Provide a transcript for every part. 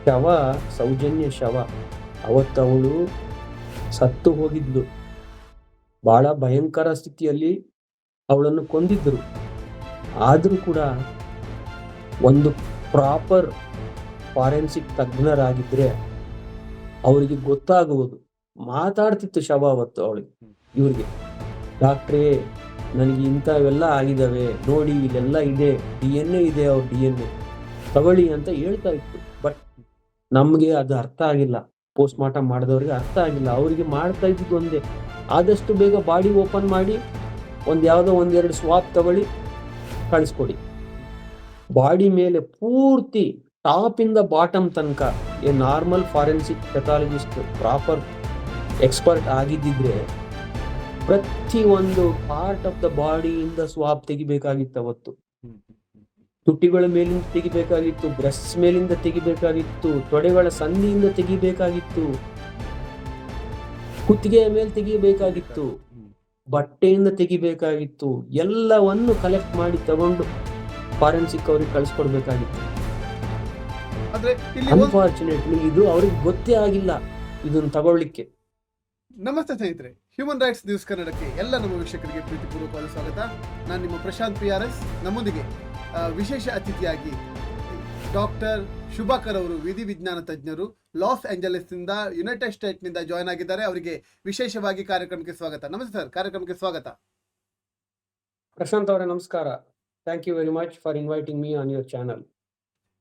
ಶವ, ಸೌಜನ್ಯ ಶವ. ಅವತ್ತವಳು ಸತ್ತು ಹೋಗಿದ್ಲು. ಬಹಳ ಭಯಂಕರ ಸ್ಥಿತಿಯಲ್ಲಿ ಅವಳನ್ನು ಕೊಂದಿದ್ರು. ಆದ್ರೂ ಕೂಡ ಒಂದು ಪ್ರಾಪರ್ ಫಾರೆನ್ಸಿಕ್ ತಜ್ಞರಾಗಿದ್ರೆ ಅವರಿಗೆ ಗೊತ್ತಾಗುವುದು. ಮಾತಾಡ್ತಿತ್ತು ಶವ ಅವತ್ತು ಅವಳಿಗೆ, ಇವ್ರಿಗೆ, ಡಾಕ್ಟ್ರೇ ನನಗೆ ಇಂಥವೆಲ್ಲ ಆಗಿದಾವೆ ನೋಡಿ, ಇಲ್ಲೆಲ್ಲ ಇದೆ, DNA ಇದೆ, ಅವ್ರ DNA ತಗೊಳ್ಳಿ ಅಂತ ಹೇಳ್ತಾ ಇತ್ತು. ಬಟ್ ನಮ್ಗೆ ಅದು ಅರ್ಥ ಆಗಿಲ್ಲ. ಪೋಸ್ಟ್ ಮಾರ್ಟಮ್ ಮಾಡಿದವ್ರಿಗೆ ಅರ್ಥ ಆಗಿಲ್ಲ. ಅವರಿಗೆ ಮಾಡ್ತಾ ಇದ್ದಿದ್ದು ಒಂದೇ, ಆದಷ್ಟು ಬೇಗ ಬಾಡಿ ಓಪನ್ ಮಾಡಿ ಯಾವುದೋ ಒಂದೆರಡು ಸ್ವಾಪ್ ತಗೊಳ್ಳಿ ಕಳಿಸ್ಕೊಡಿ. ಬಾಡಿ ಮೇಲೆ ಪೂರ್ತಿ ಟಾಪ್ ಇಂದ ಬಾಟಮ್ ತನಕ a normal forensic pathologist proper expert ಆಗಿದ್ದಿದ್ರೆ ಪ್ರತಿ ಒಂದು ಪಾರ್ಟ್ ಆಫ್ ದ ಬಾಡಿಯಿಂದ ಸ್ವಾಪ್ ತೆಗಿಬೇಕಾಗಿತ್ತು. ಅವತ್ತು ತುಟಿಗಳ ಮೇಲಿಂದ ತೆಗಿಬೇಕಾಗಿತ್ತು, ಬ್ರೆಸ್ಟ್ ಮೇಲಿಂದ ತೆಗಿಬೇಕಾಗಿತ್ತು, ತೊಡೆಗಳ ಸಂದಿಯಿಂದ ತೆಗಿಬೇಕಾಗಿತ್ತು, ಕುತ್ತಿಗೆಯ ಮೇಲೆ ತೆಗಿಬೇಕಾಗಿತ್ತು, ಬಟ್ಟೆಯಿಂದ ತೆಗಿಬೇಕಾಗಿತ್ತು. ಎಲ್ಲವನ್ನು ಕಲೆಕ್ಟ್ ಮಾಡಿ ತಗೊಂಡು ಫಾರೆನ್ಸಿಕ್ ಅವ್ರಿಗೆ ಕಳಿಸ್ಕೊಡ್ಬೇಕಾಗಿತ್ತು. ಅನ್ಫಾರ್ಚುನೇಟ್ಲಿ ಇದು ಅವ್ರಿಗೆ ಗೊತ್ತೇ ಆಗಿಲ್ಲ ಇದನ್ನ ತಗೊಳ್ಳಿಕ್ಕೆ. ನಮಸ್ತೆ ಸ್ನೇಹಿತರೆ, ಹ್ಯೂಮನ್ ರೈಟ್ಸ್ ನ್ಯೂಸ್ ಕನ್ನಡಕ್ಕೆ ಎಲ್ಲ ನಮ್ಮ ವೀಕ್ಷಕರಿಗೆ ಪ್ರೀತಿಪೂರ್ವಕವಾದ ಸ್ವಾಗತ. ನಾನು ನಿಮ್ಮ ಪ್ರಶಾಂತ್ PRS. ನಮ್ಮೊಂದಿಗೆ ವಿಶೇಷ ಅತಿಥಿಯಾಗಿ ಡಾಕ್ಟರ್ ಶುಭಾಕರ್ ಅವರು, ವಿಧಿ ವಿಜ್ಞಾನ ತಜ್ಞರು, ಲಾಸ್ ಏಂಜಲೀಸ್ ನಿಂದ, ಯುನೈಟೆಡ್ ಸ್ಟೇಟ್ ನಿಂದ ಜಾಯ್ನ್ ಆಗಿದ್ದಾರೆ. ಅವರಿಗೆ ವಿಶೇಷವಾಗಿ ಕಾರ್ಯಕ್ರಮಕ್ಕೆ ಸ್ವಾಗತ. ನಮಸ್ತೆ ಸರ್, ಕಾರ್ಯಕ್ರಮಕ್ಕೆ ಸ್ವಾಗತ. ಪ್ರಶಾಂತ್ ಅವರೇ ನಮಸ್ಕಾರ. Thank you very much for inviting me on your channel.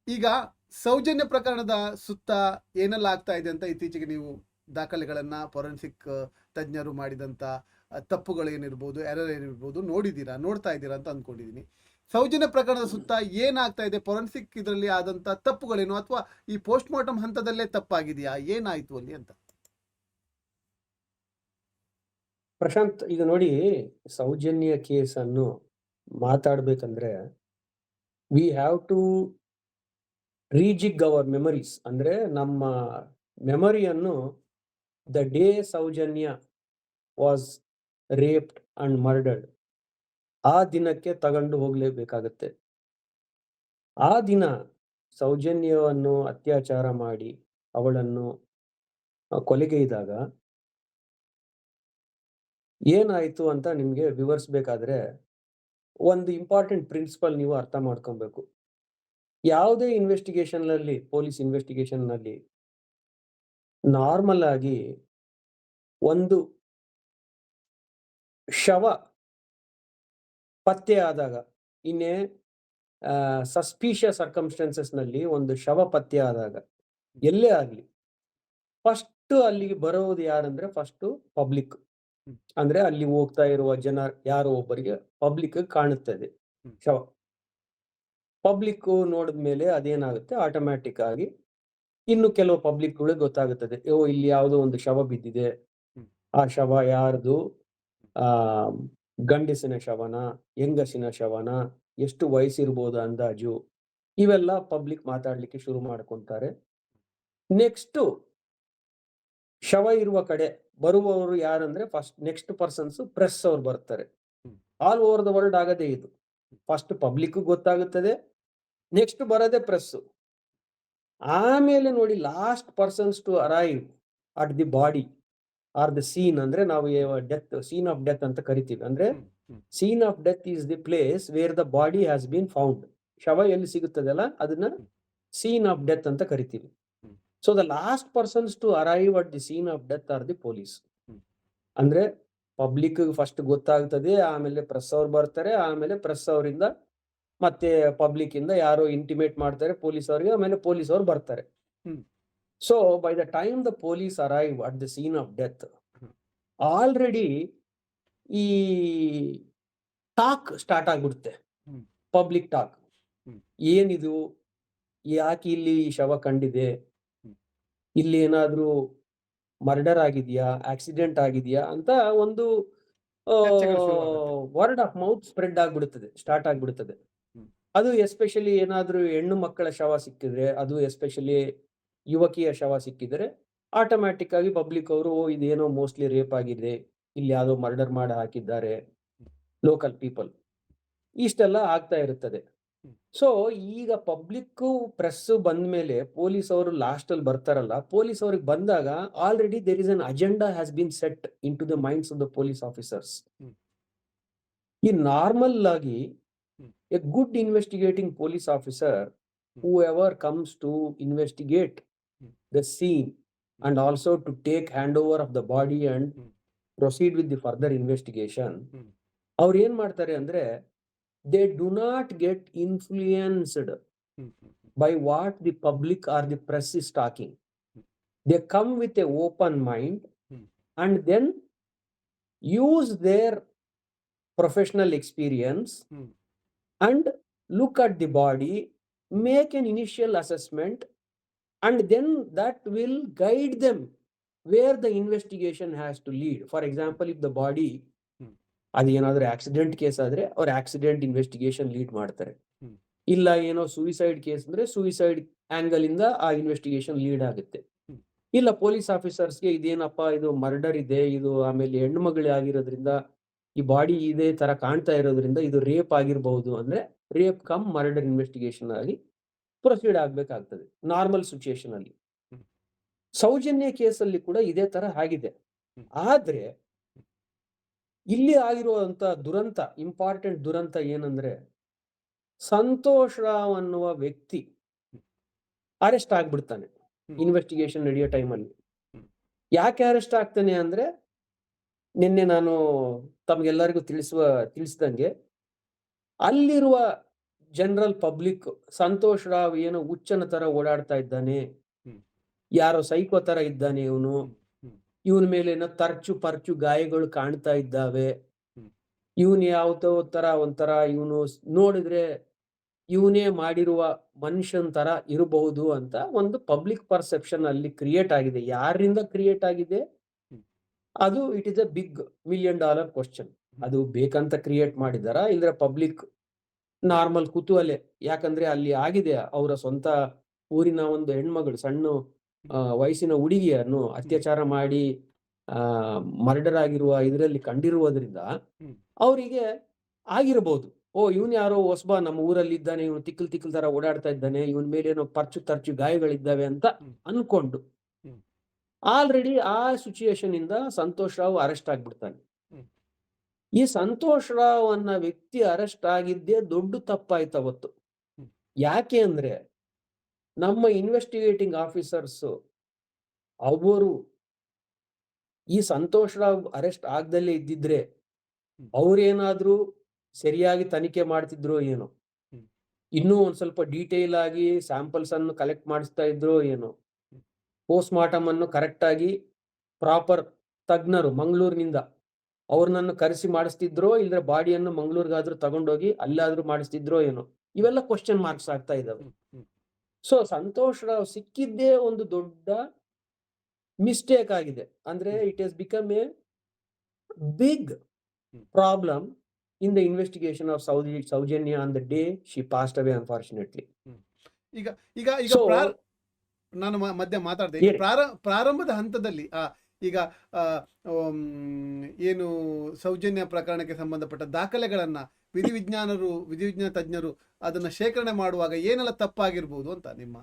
ಈಗ ಸೌಜನ್ಯ ಪ್ರಕರಣದ ಸುತ್ತ ಏನೆಲ್ಲ ಆಗ್ತಾ ಇದೆ ಅಂತ ಇತ್ತೀಚೆಗೆ ನೀವು ದಾಖಲೆಗಳನ್ನ, ಫೋರೆನ್ಸಿಕ್ ತಜ್ಞರು ಮಾಡಿದಂಥ ತಪ್ಪುಗಳೇನಿರ್ಬೋದು, ಎರರ್ ಏನಿರ್ಬೋದು ನೋಡ್ತಾ ಇದ್ದೀರಾ ಅಂತ ಅಂದ್ಕೊಂಡಿದ್ದೀನಿ. ಸೌಜನ್ಯ ಪ್ರಕರಣದ ಸುತ್ತ ಏನಾಗ್ತಾ ಇದೆ, ಫೋರೆನ್ಸಿಕ್ ಇದರಲ್ಲಿ ಆದಂಥ ತಪ್ಪುಗಳೇನು, ಅಥವಾ ಈ ಪೋಸ್ಟ್ ಮಾರ್ಟಮ್ ಹಂತದಲ್ಲೇ ತಪ್ಪಾಗಿದೆಯಾ, ಏನಾಯ್ತು ಅಲ್ಲಿ ಅಂತ? ಪ್ರಶಾಂತ್, ಈಗ ನೋಡಿ, ಸೌಜನ್ಯ ಕೇಸನ್ನು ಮಾತಾಡ್ಬೇಕಂದ್ರೆ we have to rejig our memories. ಅಂದ್ರೆ ನಮ್ಮ ಮೆಮರಿಯನ್ನು the day Soujanya was raped and murdered ಆ ದಿನಕ್ಕೆ ತಗೊಂಡು ಹೋಗ್ಲೇಬೇಕಾಗತ್ತೆ. ಆ ದಿನ ಸೌಜನ್ಯವನ್ನು ಅತ್ಯಾಚಾರ ಮಾಡಿ ಅವಳನ್ನು ಕೊಲೆಗೈದಾಗ ಏನಾಯ್ತು ಅಂತ ನಿಮ್ಗೆ ವಿವರಿಸ್ಬೇಕಾದ್ರೆ ಒಂದು ಇಂಪಾರ್ಟೆಂಟ್ ಪ್ರಿನ್ಸಿಪಲ್ ನೀವು ಅರ್ಥ ಮಾಡ್ಕೊಬೇಕು. ಯಾವುದೇ ಇನ್ವೆಸ್ಟಿಗೇಷನ್ ನಲ್ಲಿ, ಪೊಲೀಸ್ ಇನ್ವೆಸ್ಟಿಗೇಷನ್ ನಲ್ಲಿ ನಾರ್ಮಲ್ ಆಗಿ ಒಂದು ಶವ ಪತ್ತೆ ಆದಾಗ, ಇನ್ನೇ ಸಸ್ಪಿಷಿಯಸ್ ಸರ್ಕಮ್ಸ್ಟೆನ್ಸಸ್ ನಲ್ಲಿ ಒಂದು ಶವ ಪತ್ತೆ ಆದಾಗ ಎಲ್ಲೇ ಆಗ್ಲಿ, ಫಸ್ಟ್ ಅಲ್ಲಿಗೆ ಬರೋದು ಯಾರಂದ್ರೆ ಫಸ್ಟ್ ಪಬ್ಲಿಕ್. ಅಂದ್ರೆ ಅಲ್ಲಿ ಹೋಗ್ತಾ ಇರುವ ಜನ ಯಾರೋ ಒಬ್ಬರಿಗೆ ಪಬ್ಲಿಕ್ ಕಾಣುತ್ತದೆ ಶವ. ಪಬ್ಲಿಕ್ ನೋಡಿದ್ಮೇಲೆ ಅದೇನಾಗುತ್ತೆ, ಆಟೋಮ್ಯಾಟಿಕ್ ಆಗಿ ಇನ್ನು ಕೆಲವು ಪಬ್ಲಿಕ್ಗಳಿಗೆ ಗೊತ್ತಾಗುತ್ತದೆ, ಇಲ್ಲಿ ಯಾವುದೋ ಒಂದು ಶವ ಬಿದ್ದಿದೆ, ಆ ಶವ ಯಾರ್ದು, ಗಂಡಸಿನ ಶವನ, ಹೆಂಗಸಿನ ಶವನ, ಎಷ್ಟು ವಯಸ್ಸಿರ್ಬೋದು ಅಂದಾಜು, ಇವೆಲ್ಲ ಪಬ್ಲಿಕ್ ಮಾತಾಡ್ಲಿಕ್ಕೆ ಶುರು ಮಾಡ್ಕೊಂತಾರೆ. ನೆಕ್ಸ್ಟ್ ಶವ ಇರುವ ಕಡೆ ಬರುವವರು ಯಾರಂದ್ರೆ ಫಸ್ಟ್ ನೆಕ್ಸ್ಟ್ ಪರ್ಸನ್ಸ್ ಪ್ರೆಸ್ ಅವ್ರು ಬರ್ತಾರೆ. ಆಲ್ ಓವರ್ ದ ವರ್ಲ್ಡ್ ಆಗದೆ ಇದು. ಫಸ್ಟ್ ಪಬ್ಲಿಕ್ ಗೊತ್ತಾಗುತ್ತದೆ, ನೆಕ್ಸ್ಟ್ ಬರೋದೇ ಪ್ರೆಸ್. ಆಮೇಲೆ ನೋಡಿ, last persons to arrive at the body or the scene. ಅಂದ್ರೆ ನಾವು ಡೆತ್, ಸೀನ್ ಆಫ್ ಡೆತ್ ಅಂತ ಕರಿತೀವಿ. ಅಂದ್ರೆ scene of death is the place where the body has been found. ಶವ ಎಲ್ಲಿ ಸಿಗುತ್ತದಲ್ಲ ಅದನ್ನ ಸೀನ್ ಆಫ್ ಡೆತ್ ಅಂತ ಕರಿತೀವಿ. So the last persons to arrive at the scene of death are the police. ಅಂದ್ರೆ ಪಬ್ಲಿಕ್ ಫಸ್ಟ್ ಗೊತ್ತಾಗ್ತದೆ, ಆಮೇಲೆ press ಅವ್ರು ಬರ್ತಾರೆ, ಆಮೇಲೆ ಪ್ರೆಸ್ ಅವರಿಂದ ಮತ್ತೆ ಪಬ್ಲಿಕ್ ಇಂದ ಯಾರೋ ಇಂಟಿಮೇಟ್ ಮಾಡ್ತಾರೆ ಪೊಲೀಸ್ ಅವರಿಗೆ, ಆಮೇಲೆ ಪೊಲೀಸ್ ಅವ್ರು ಬರ್ತಾರೆ. So by the time the police arrive at the scene of death, already ಈ ಟಾಕ್ ಸ್ಟಾರ್ಟ್ ಆಗ್ಬಿಡುತ್ತೆ, ಪಬ್ಲಿಕ್ ಟಾಕ್. ಏನಿದು, ಯಾಕೆ ಇಲ್ಲಿ ಈ ಶವ ಕಂಡಿದೆ, ಇಲ್ಲಿ ಏನಾದ್ರೂ ಮರ್ಡರ್ ಆಗಿದೆಯಾ, ಆಕ್ಸಿಡೆಂಟ್ ಆಗಿದೆಯಾ ಅಂತ ಒಂದು ವರ್ಡ್ ಆಫ್ ಮೌತ್ ಸ್ಟಾರ್ಟ್ ಆಗ್ಬಿಡುತ್ತದೆ. ಅದು ಎಸ್ಪೆಷಲಿ ಏನಾದ್ರೂ ಹೆಣ್ಣು ಮಕ್ಕಳ ಶವ ಸಿಕ್ಕಿದ್ರೆ, ಅದು ಎಸ್ಪೆಷಲಿ ಯುವಕಿಯ ಶವ ಸಿಕ್ಕಿದ್ರೆ, ಆಟೋಮ್ಯಾಟಿಕ್ ಆಗಿ ಪಬ್ಲಿಕ್ ಅವರು ಇದೇನೋ ಮೋಸ್ಟ್ಲಿ ರೇಪ್ ಆಗಿದೆ, ಇಲ್ಲಿ ಯಾವುದೋ ಮರ್ಡರ್ ಮಾಡಿ ಹಾಕಿದ್ದಾರೆ ಲೋಕಲ್ ಪೀಪಲ್, ಇಷ್ಟೆಲ್ಲ ಆಗ್ತಾ ಇರುತ್ತದೆ. ಸೊ ಈಗ ಪಬ್ಲಿಕ್ ಪ್ರೆಸ್ ಬಂದ ಮೇಲೆ ಪೊಲೀಸ್ ಅವರು ಲಾಸ್ಟ್ ಅಲ್ಲಿ ಬರ್ತಾರಲ್ಲ, ಪೊಲೀಸ್ ಅವ್ರಿಗೆ ಬಂದಾಗ already there is an agenda has been set in to the minds of the police officers. Hmm. ಈ ನಾರ್ಮಲ್ ಆಗಿ hmm. A good investigating police officer who ever comes to investigate hmm. The scene and also to take hand over of the body and hmm. Proceed with the further investigation. Hmm. ಅವ್ರು ಏನ್ ಮಾಡ್ತಾರೆ ಅಂದ್ರೆ they do not get influenced hmm. by what the public or the press is talking. Hmm. They come with a open mind Hmm. and then use their professional experience Hmm. and look at the body, make an initial assessment, and then that will guide them where the investigation has to lead. For example, if the body ಅದೇನಾದ್ರೂ accident case ಆದ್ರೆ ಅವ್ರು accident investigation lead ಮಾಡ್ತಾರೆ. Hmm. ಇಲ್ಲ ಏನೋ suicide case ಅಂದ್ರೆ suicide angle ಇಂದ ಆ investigation lead ಆಗುತ್ತೆ. ಹ್ಮ್. ಇಲ್ಲ ಪೊಲೀಸ್ ಆಫೀಸರ್ಸ್ಗೆ ಇದೇನಪ್ಪ ಇದು ಮರ್ಡರ್ ಇದೆ, ಇದು ಆಮೇಲೆ ಹೆಣ್ಣು ಮಗಳು ಆಗಿರೋದ್ರಿಂದ ಈ ಬಾಡಿ ಇದೇ ತರ ಕಾಣ್ತಾ ಇರೋದ್ರಿಂದ ಇದು ರೇಪ್ ಆಗಿರಬಹುದು ಅಂದ್ರೆ ರೇಪ್ ಕಮ್ ಮರ್ಡರ್ ಇನ್ವೆಸ್ಟಿಗೇಷನ್ ಆಗಿ ಪ್ರೊಸೀಡ್ ಆಗ್ಬೇಕಾಗ್ತದೆ ನಾರ್ಮಲ್ ಸಿಚುಯೇಷನ್ ಅಲ್ಲಿ. ಹ್ಮ್. ಸೌಜನ್ಯ ಕೇಸಲ್ಲಿ ಕೂಡ ಇದೇ ತರ ಆಗಿದೆ. ಹ್ಮ್. ಆದ್ರೆ ಇಲ್ಲಿ ಆಗಿರುವಂತ ದುರಂತ, ಇಂಪಾರ್ಟೆಂಟ್ ದುರಂತ ಏನಂದ್ರೆ ಸಂತೋಷ್ ರಾವ್ ಅನ್ನುವ ವ್ಯಕ್ತಿ ಅರೆಸ್ಟ್ ಆಗ್ಬಿಡ್ತಾನೆ ಹ್ಮ್. ಇನ್ವೆಸ್ಟಿಗೇಷನ್ ನಡೆಯೋ ಟೈಮಲ್ಲಿ. ಹ್ಮ್. ಯಾಕೆ ಅರೆಸ್ಟ್ ಆಗ್ತಾನೆ ಅಂದ್ರೆ ನಿನ್ನೆ ನಾನು ತಮ್ಗೆಲ್ಲರಿಗೂ ತಿಳಿಸಿದಂಗೆ ಅಲ್ಲಿರುವ ಜನರಲ್ ಪಬ್ಲಿಕ್ ಸಂತೋಷ್ ರಾವ್ ಏನೋ ಹುಚ್ಚನ ತರ ಓಡಾಡ್ತಾ ಇದ್ದಾನೆ, ಹ್ಮ್. ಯಾರೋ ಸೈಕೋ ತರ ಇದ್ದಾನೆ ಇವನು, ಇವನ ಮೇಲೆ ಏನೋ ತರ್ಚು ಪರ್ಚು ಗಾಯಗಳು ಕಾಣ್ತಾ ಇದ್ದಾವೆ, ಇವನ್ ಯಾವತ್ತೋ ತರ ಒಂಥರ ಇವನು ನೋಡಿದ್ರೆ ಇವನೇ ಮಾಡಿರುವ ಮನುಷ್ಯನ್ ತರ ಇರಬಹುದು ಅಂತ ಒಂದು ಪಬ್ಲಿಕ್ ಪರ್ಸೆಪ್ಷನ್ ಅಲ್ಲಿ ಕ್ರಿಯೇಟ್ ಆಗಿದೆ. ಯಾರಿಂದ ಕ್ರಿಯೇಟ್ ಆಗಿದೆ ಅದು it is a big $1 million question. ಅದು ಬೇಕಂತ ಕ್ರಿಯೇಟ್ ಮಾಡಿದಾರ ಇಲ್ದ್ರೆ ಪಬ್ಲಿಕ್ ನಾರ್ಮಲ್ ಕುತೂಹಲ? ಯಾಕಂದ್ರೆ ಅಲ್ಲಿ ಆಗಿದೆ, ಅವರ ಸ್ವಂತ ಊರಿನ ಒಂದು ಹೆಣ್ಮಗಳು, ಸಣ್ಣ ವಯಸ್ಸಿನ ಹುಡುಗಿಯನ್ನು ಅತ್ಯಾಚಾರ ಮಾಡಿ ಮರ್ಡರ್ ಆಗಿರುವ ಇದರಲ್ಲಿ ಕಂಡಿರುವುದರಿಂದ ಅವರಿಗೆ ಆಗಿರಬಹುದು, ಓ ಇವನ್ ಯಾರೋ ಹೊಸಬ ನಮ್ಮ ಊರಲ್ಲಿ ಇದ್ದಾನೆ, ಇವನು ತಿಕ್ಕಲ್ ತರ ಓಡಾಡ್ತಾ ಇದ್ದಾನೆ, ಇವನ್ ಮೇಲೆ ಏನೋ ಪರ್ಚು ತರ್ಚು ಗಾಯಗಳಿದ್ದಾವೆ ಅಂತ ಅನ್ಕೊಂಡು ಆಲ್ರೆಡಿ ಆ ಸಿಚುಯೇಷನ್ ಇಂದ ಸಂತೋಷ್ ರಾವ್ ಅರೆಸ್ಟ್ ಆಗ್ಬಿಡ್ತಾನೆ. ಈ ಸಂತೋಷ್ ರಾವ್ ಅನ್ನೋ ವ್ಯಕ್ತಿ ಅರೆಸ್ಟ್ ಆಗಿದ್ದೇ ದೊಡ್ಡ ತಪ್ಪಾಯ್ತು ಅವತ್ತು. ಯಾಕೆ ಅಂದ್ರೆ ನಮ್ಮ ಇನ್ವೆಸ್ಟಿಗೇಟಿಂಗ್ ಆಫೀಸರ್ಸ್ ಅವರು ಈ ಸಂತೋಷ್ ರಾವ್ ಅರೆಸ್ಟ್ ಆಗ್ದಲ್ಲೇ ಇದ್ದಿದ್ರೆ ಅವ್ರೇನಾದ್ರೂ ಸರಿಯಾಗಿ ತನಿಖೆ ಮಾಡ್ತಿದ್ರು ಏನೋ, ಇನ್ನೂ ಒಂದ್ ಸ್ವಲ್ಪ ಡೀಟೇಲ್ ಆಗಿ ಸ್ಯಾಂಪಲ್ಸ್ ಅನ್ನು ಕಲೆಕ್ಟ್ ಮಾಡಿಸ್ತಾ ಇದ್ರು ಏನೋ, ಪೋಸ್ಟ್ ಮಾರ್ಟಮ್ ಅನ್ನು ಕರೆಕ್ಟ್ ಆಗಿ ಪ್ರಾಪರ್ ತಜ್ಞರು ಮಂಗಳೂರಿನಿಂದ ಅವ್ರನ್ನ ಕರೆಸಿ ಮಾಡಿಸ್ತಿದ್ರೋ ಇಲ್ದ್ರೆ ಬಾಡಿಯನ್ನು ಮಂಗಳೂರಿಗಾದ್ರೂ ತಗೊಂಡೋಗಿ ಅಲ್ಲಾದ್ರೂ ಮಾಡಿಸ್ತಿದ್ರೋ ಏನೋ, ಇವೆಲ್ಲ ಕ್ವಶನ್ ಮಾರ್ಕ್ಸ್ ಆಗ್ತಾ ಇದಾವೆ. ಸೊ ಸಂತೋಷ್ ರಾವ್ ಸಿಕ್ಕಿದ್ದೇ ಒಂದು ದೊಡ್ಡ ಮಿಸ್ಟೇಕ್ ಆಗಿದೆ. ಅಂದ್ರೆ it has become a big problem in the investigation of Saujanya on the day she passed away, unfortunately. ಈಗ ನಾನು ಮಧ್ಯ ಮಾತಾಡ್ತೇನೆ. ಈಗ ಪ್ರಾರಂಭದ ಹಂತದಲ್ಲಿ ಈಗ ಏನು ಸೌಜನ್ಯ ಪ್ರಕರಣಕ್ಕೆ ಸಂಬಂಧಪಟ್ಟ ದಾಖಲೆಗಳನ್ನ ವಿಧಿವಿಜ್ಞಾನ ತಜ್ಞರು ಅದನ್ನ ಶೇಖರಣೆ ಮಾಡುವಾಗ ಏನೆಲ್ಲ ತಪ್ಪಾಗಿರ್ಬೋದು ಅಂತ ನಿಮ್ಮ?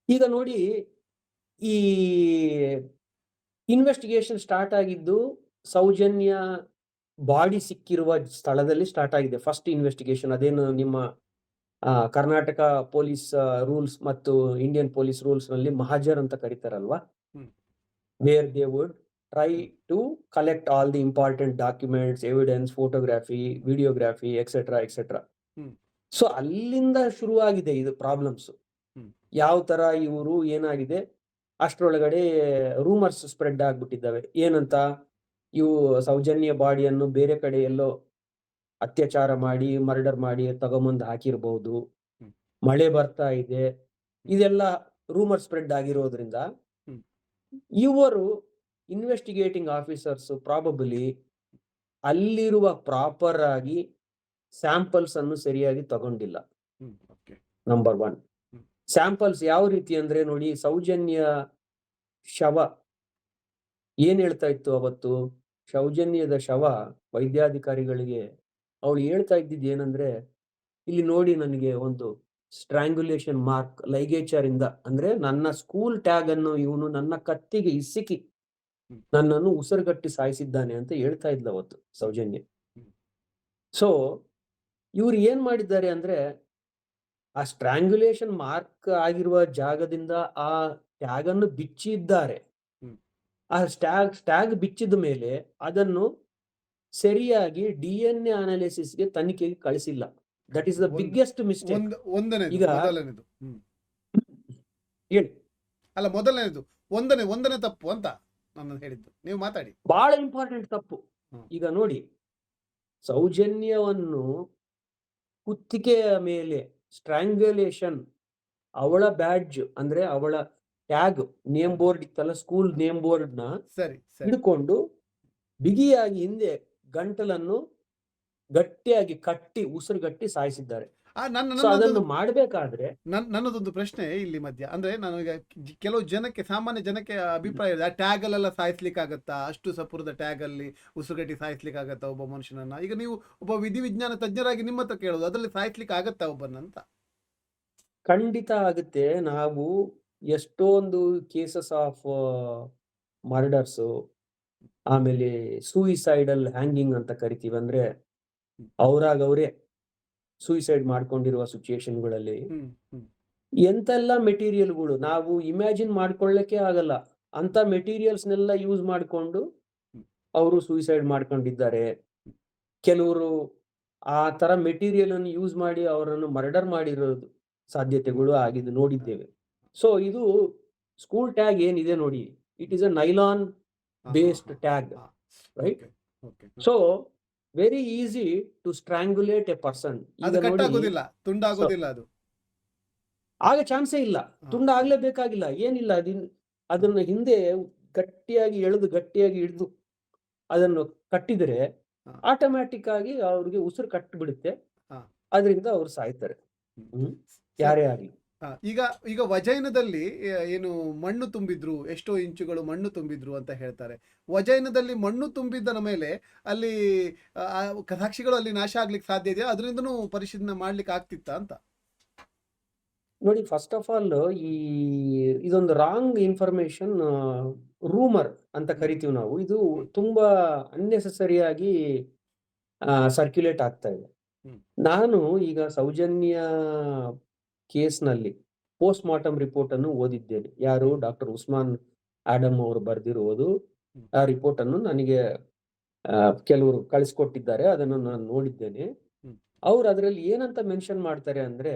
ಈಗ ನೋಡಿ, ಈ ಇನ್ವೆಸ್ಟಿಗೇಷನ್ ಸ್ಟಾರ್ಟ್ ಆಗಿದ್ದು ಸೌಜನ್ಯ ಬಾಡಿ ಸಿಕ್ಕಿರುವ ಸ್ಥಳದಲ್ಲಿ ಸ್ಟಾರ್ಟ್ ಆಗಿದೆ ಫಸ್ಟ್ ಇನ್ವೆಸ್ಟಿಗೇಷನ್. ಅದೇನು ನಿಮ್ಮ ಕರ್ನಾಟಕ ಪೊಲೀಸ್ ರೂಲ್ಸ್ ಮತ್ತು ಇಂಡಿಯನ್ ಪೊಲೀಸ್ ರೂಲ್ಸ್ ನಲ್ಲಿ ಮಹಾಜರ್ ಅಂತ ಕರೀತಾರಲ್ವಾ, where they would try to collect all the important documents, evidence, photography, videography etcetera etcetera. So ಅಲ್ಲಿಂದ ಶುರುವಾಗಿದೆ ಇದು ಪ್ರಾಬ್ಲಮ್ಸ್. ಯಾವ ತರ ಇವರು ಏನಾಗಿದೆ, ಅಷ್ಟರೊಳಗಡೆ ರೂಮರ್ಸ್ ಸ್ಪ್ರೆಡ್ ಆಗ್ಬಿಟ್ಟಿದ್ದಾವೆ. ಏನಂತ, ಇವು ಸೌಜನ್ಯ ಬಾಡಿಯನ್ನು ಬೇರೆ ಕಡೆ ಎಲ್ಲೋ ಅತ್ಯಾಚಾರ ಮಾಡಿ ಮರ್ಡರ್ ಮಾಡಿ ತಗೊಂಬಂದು ಹಾಕಿರ್ಬಹುದು, ಮಳೆ ಬರ್ತಾ ಇದೆ, ಇದೆಲ್ಲ ರೂಮರ್ ಸ್ಪ್ರೆಡ್ ಆಗಿರೋದ್ರಿಂದ ಇವರು ಇನ್ವೆಸ್ಟಿಗೇಟಿಂಗ್ ಆಫೀಸರ್ಸ್ ಪ್ರಾಬಬಲಿ ಅಲ್ಲಿರುವ ಪ್ರಾಪರ್ ಆಗಿ ಸ್ಯಾಂಪಲ್ಸ್ ಅನ್ನು ಸರಿಯಾಗಿ ತಗೊಂಡಿಲ್ಲ. ನಂಬರ್ 1 ಸ್ಯಾಂಪಲ್ಸ್ ಯಾವ ರೀತಿ ಅಂದ್ರೆ ನೋಡಿ, ಸೌಜನ್ಯ ಶವ ಏನ್ ಹೇಳ್ತಾ ಇತ್ತು ಅವತ್ತು, ಸೌಜನ್ಯದ ಶವ ವೈದ್ಯಾಧಿಕಾರಿಗಳಿಗೆ ಅವಳು ಹೇಳ್ತಾ ಇದ್ದಿದ್ದು ಏನಂದ್ರೆ, ಇಲ್ಲಿ ನೋಡಿ ನನಗೆ ಒಂದು ಸ್ಟ್ರಾಂಗ್ಯುಲೇಷನ್ ಮಾರ್ಕ್ ಲೈಗೇಚರ್ ಇಂದ, ಅಂದ್ರೆ ನನ್ನ ಸ್ಕೂಲ್ ಟ್ಯಾಗ್ ಅನ್ನು ಇವನು ನನ್ನ ಕತ್ತಿಗೆ ಇಸಿಕಿ ಹ್ಮ್. ನನ್ನನ್ನು ಉಸಿರುಗಟ್ಟಿ ಸಾಯಿಸಿದ್ದಾನೆ ಅಂತ ಹೇಳ್ತಾ ಇದ್ಲ ಅವತ್ತು ಸೌಜನ್ಯ. ಹ್ಮ್. ಸೊ ಇವ್ರು ಏನ್ ಮಾಡಿದ್ದಾರೆ ಅಂದ್ರೆ, ಆ ಸ್ಟ್ರಾಂಗ್ಯುಲೇಷನ್ ಮಾರ್ಕ್ ಆಗಿರುವ ಜಾಗದಿಂದ ಆ ಟ್ಯಾಗ್ ಅನ್ನು ಬಿಚ್ಚಿದ್ದಾರೆ. ಹ್ಮ್. ಆ ಟ್ಯಾಗ್ ಬಿಚ್ಚಿದ ಮೇಲೆ ಅದನ್ನು ಸರಿಯಾಗಿ DNA ಅನಾಲಿಸಿಸ್ಗೆ ತನಿಖೆಗೆ ಕಳಿಸಿಲ್ಲ. ದಟ್ ಈಸ್ ದ ಒಂದು ಬಿಗ್ಗೆಸ್ಟ್ ಮಿಸ್ಟೇಕ್. ಒಂದನೇದು ಈಗ ಮೊದಲನೇದು ಹೇಳಿ, ಅಲ್ಲ ಮೊದಲನೇದು ಒಂದನೇ ತಪ್ಪು ಅಂತ ನಾನು ಹೇಳಿದ್ದು, ನೀವು ಮಾತಾಡಿ. ಬಹಳ ಇಂಪಾರ್ಟೆಂಟ್ ತಪ್ಪು. ಹ್ಮ್. ಈಗ ನೋಡಿ, ಸೌಜನ್ಯವನ್ನು ಕುತ್ತಿಗೆಯ ಮೇಲೆ ಸ್ಟ್ರಾಂಗ್ಯುಲೇಷನ್, ಅವಳ ಬ್ಯಾಡ್ಜ್ ಅಂದ್ರೆ ಅವಳ ಟ್ಯಾಗ್ ನೇಮ್ ಬೋರ್ಡ್ ಇತ್ತಲ್ಲ, ಸ್ಕೂಲ್ ನೇಮ್ ಬೋರ್ಡ್ ನ ಸರಿ ಸರಿ ಹಿಡ್ಕೊಂಡು ಬಿಗಿಯಾಗಿ ಹಿಂದೆ ಗಂಟಲನ್ನು ಗಟ್ಟಿಯಾಗಿ ಕಟ್ಟಿ ಉಸಿರುಗಟ್ಟಿ ಸಾಯಿಸಿದ್ದಾರೆ. ಸೊ ಅದನ್ನು ಮಾಡಬೇಕಾದ್ರೆ ನನ್ನದೊಂದು ಪ್ರಶ್ನೆ ಇಲ್ಲಿ ಮಧ್ಯ, ಅಂದ್ರೆ ನಾನು ಈಗ ಕೆಲವು ಜನಕ್ಕೆ, ಸಾಮಾನ್ಯ ಜನಕ್ಕೆ ಅಭಿಪ್ರಾಯ ಇದೆ, ಆ ಟ್ಯಾಗ್ ಅಲ್ಲೆಲ್ಲ ಸಾಯಿಸ್ಲಿಕ್ಕೆ ಆಗತ್ತಾ, ಅಷ್ಟು ಸಪುರದ ಟ್ಯಾಗ್ ಅಲ್ಲಿ ಉಸಿರುಗಟ್ಟಿ ಸಾಯಿಸ್ಲಿಕ್ಕೆ ಆಗತ್ತಾ ಒಬ್ಬ ಮನುಷ್ಯನನ್ನ? ಈಗ ನೀವು ಒಬ್ಬ ವಿಧಿವಿಜ್ಞಾನ ತಜ್ಞರಾಗಿ ನಿಮ್ಮ ಹತ್ರ ಕೇಳೋದು, ಅದರಲ್ಲಿ ಸಾಯಿಸ್ಲಿಕ್ಕೆ ಆಗತ್ತಾ ಒಬ್ಬನಂತ? ಖಂಡಿತ ಆಗುತ್ತೆ. ನಾವು ಎಷ್ಟೊಂದು ಕೇಸಸ್ ಆಫ್ ಮರ್ಡರ್ಸ್, ಆಮೇಲೆ ಸೂಯಿಸೈಡಲ್ ಹ್ಯಾಂಗಿಂಗ್ ಅಂತ ಕರಿತೀವಿ, ಅಂದ್ರೆ ಅವರೇ ಸೂಯಿಸೈಡ್ ಮಾಡ್ಕೊಂಡಿರುವ ಸಿಚುಯೇಷನ್ಗಳಲ್ಲಿ ಎಂತೆಲ್ಲ ಮೆಟೀರಿಯಲ್ಗಳು ನಾವು ಇಮ್ಯಾಜಿನ್ ಮಾಡ್ಕೊಳ್ಳಕ್ಕೆ ಆಗಲ್ಲ, ಅಂತ ಮೆಟೀರಿಯಲ್ಸ್ನೆಲ್ಲ ಯೂಸ್ ಮಾಡಿಕೊಂಡು ಅವರು ಸೂಯಿಸೈಡ್ ಮಾಡ್ಕೊಂಡಿದ್ದಾರೆ. ಕೆಲವರು ಆ ತರ ಮೆಟೀರಿಯಲ್ ಅನ್ನು ಯೂಸ್ ಮಾಡಿ ಅವರನ್ನು ಮರ್ಡರ್ ಮಾಡಿರೋದು ಸಾಧ್ಯತೆಗಳು ಆಗಿದ್ದು ನೋಡಿದ್ದೇವೆ. ಸೊ ಇದು ಸ್ಕೂಲ್ ಟ್ಯಾಗ್ ಏನಿದೆ ನೋಡಿ, it is a nylon based tag, right? So very easy to strangulate a person. ಅದು ಕಟ್ಟಾಗೋದಿಲ್ಲ, ತುಂಡಾಗೋದಿಲ್ಲ, ಅದು ಆಗ ಚಾನ್ಸೇ ಇಲ್ಲ, ತುಂಡಾಗ್ಲೇಬೇಕಾಗಿಲ್ಲ, ಏನಿಲ್ಲ. ಅದನ್ನು ಹಿಂದೆ ಗಟ್ಟಿಯಾಗಿ ಹಿಡಿದು ಅದನ್ನು ಕಟ್ಟಿದರೆ ಆಟೋಮ್ಯಾಟಿಕ್ ಆಗಿ ಅವ್ರಿಗೆ ಉಸಿರು ಕಟ್ಟಿಬಿಡುತ್ತೆ, ಅದರಿಂದ ಅವ್ರು ಸಾಯ್ತಾರೆ, ಯಾರೇ ಆಗಲಿ. ಈಗ ವಜೈನದಲ್ಲಿ ಏನು ಮಣ್ಣು ತುಂಬಿದ್ರು, ಎಷ್ಟೋ ಇಂಚುಗಳು ಮಣ್ಣು ತುಂಬಿದ್ರು ಅಂತ ಹೇಳ್ತಾರೆ. ವಜೈನದಲ್ಲಿ ಮಣ್ಣು ತುಂಬಿದ್ದನ ಮೇಲೆ ಅಲ್ಲಿ ಸಾಕ್ಷಿಗಳು ಅಲ್ಲಿ ನಾಶ ಆಗ್ಲಿಕ್ಕೆ ಸಾಧ್ಯ ಇದೆಯಾ? ಅದರಿಂದನೂ ಪರಿಶೀಲನೆ ಮಾಡ್ಲಿಕ್ಕೆ ಆಗ್ತಿತ್ತ ಅಂತ? ನೋಡಿ, ಫಸ್ಟ್ ಆಫ್ ಆಲ್ ಇದೊಂದು ರಾಂಗ್ ಇನ್ಫಾರ್ಮೇಶನ್, ರೂಮರ್ ಅಂತ ಕರಿತೀವಿ ನಾವು. ಇದು ತುಂಬಾ ಅನ್ನೆಸೆಸರಿಯಾಗಿ ಸರ್ಕ್ಯುಲೇಟ್ ಆಗ್ತಾ ಇದೆ. ನಾನು ಈಗ ಸೌಜನ್ಯ ಕೇಸ್ನಲ್ಲಿ ಪೋಸ್ಟ್ ಮಾರ್ಟಮ್ ರಿಪೋರ್ಟ್ ಅನ್ನು ಓದಿದ್ದೇನೆ. ಯಾರು? ಡಾಕ್ಟರ್ ಉಸ್ಮಾನ್ ಆಡಮ್ ಅವರು ಬರೆದಿರುವುದು. ಆ ರಿಪೋರ್ಟ್ ಅನ್ನು ನನಗೆ ಕೆಲವರು ಕಳಿಸ್ಕೊಟ್ಟಿದ್ದಾರೆ, ಅದನ್ನು ನಾನು ನೋಡಿದ್ದೇನೆ. ಅವ್ರು ಅದರಲ್ಲಿ ಏನಂತ ಮೆನ್ಷನ್ ಮಾಡ್ತಾರೆ ಅಂದ್ರೆ,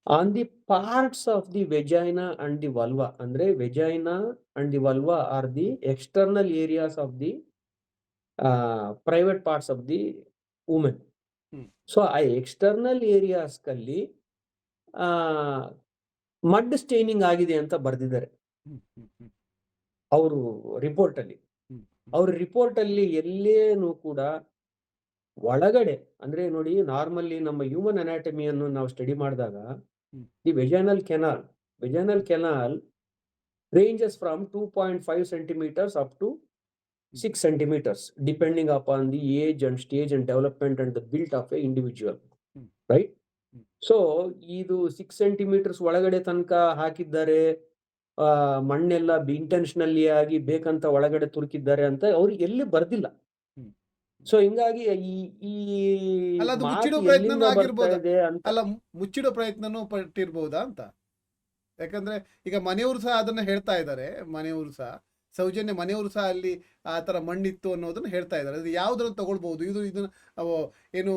on the parts of the vagina and the vulva, ಅಂದ್ರೆ vagina and the vulva are the external areas of the private parts of the women. So ಆ ಎಕ್ಸ್ಟರ್ನಲ್ ಏರಿಯಾಸ್ ಅಲ್ಲಿ ಮಡ್ ಸ್ಟೇನಿಂಗ್ ಆಗಿದೆ ಅಂತ ಬರೆದಿದ್ದಾರೆ ಅವರು ರಿಪೋರ್ಟ್ ಅಲ್ಲಿ. ಅವ್ರ ರಿಪೋರ್ಟ್ ಅಲ್ಲಿ ಎಲ್ಲೇನು ಕೂಡ ಒಳಗಡೆ, ಅಂದ್ರೆ ನೋಡಿ, ನಾರ್ಮಲಿ ನಮ್ಮ ಹ್ಯೂಮನ್ ಅನಾಟಮಿಯನ್ನು ನಾವು ಸ್ಟಡಿ ಮಾಡಿದಾಗ the vaginal canal ranges from 2.5 centimeters up to 6 centimeters depending upon the age and stage and development and the build of a individual, right? So ಇದು 6 ಸೆಂಟಿಮೀಟರ್ಸ್ ಒಳಗಡೆ ತನಕ ಹಾಕಿದ್ದಾರೆ, ಮಣ್ಣೆಲ್ಲ ಇಂಟೆನ್ಷನಲಿ ಆಗಿ ಬೇಕಂತ ಒಳಗಡೆ ತುರುಕಿದ್ದಾರೆ ಅಂತ ಅವ್ರಿಗೆ ಎಲ್ಲಿ ಬರ್ದಿಲ್ಲ. ಸೊ ಹಿಂಗಾಗಿ ಮುಚ್ಚಿಡೋ ಪ್ರಯತ್ನನೂ ಪಟ್ಟಿರ್ಬಹುದಾ ಅಂತ? ಯಾಕಂದ್ರೆ ಈಗ ಮನೆಯವರು ಸಹ ಅದನ್ನ ಹೇಳ್ತಾ ಇದ್ದಾರೆ, ಸೌಜನ್ಯ ಮನೆಯವರು ಸಹ ಅಲ್ಲಿ ಆ ತರ ಮಣ್ಣಿತ್ತು ಅನ್ನೋದನ್ನ ಹೇಳ್ತಾ ಇದ್ದಾರೆ. ಅದು ಯಾವ್ದ್ರಲ್ಲಿ ತಗೊಳ್ಬಹುದು? ಇದನ್ನ ಏನು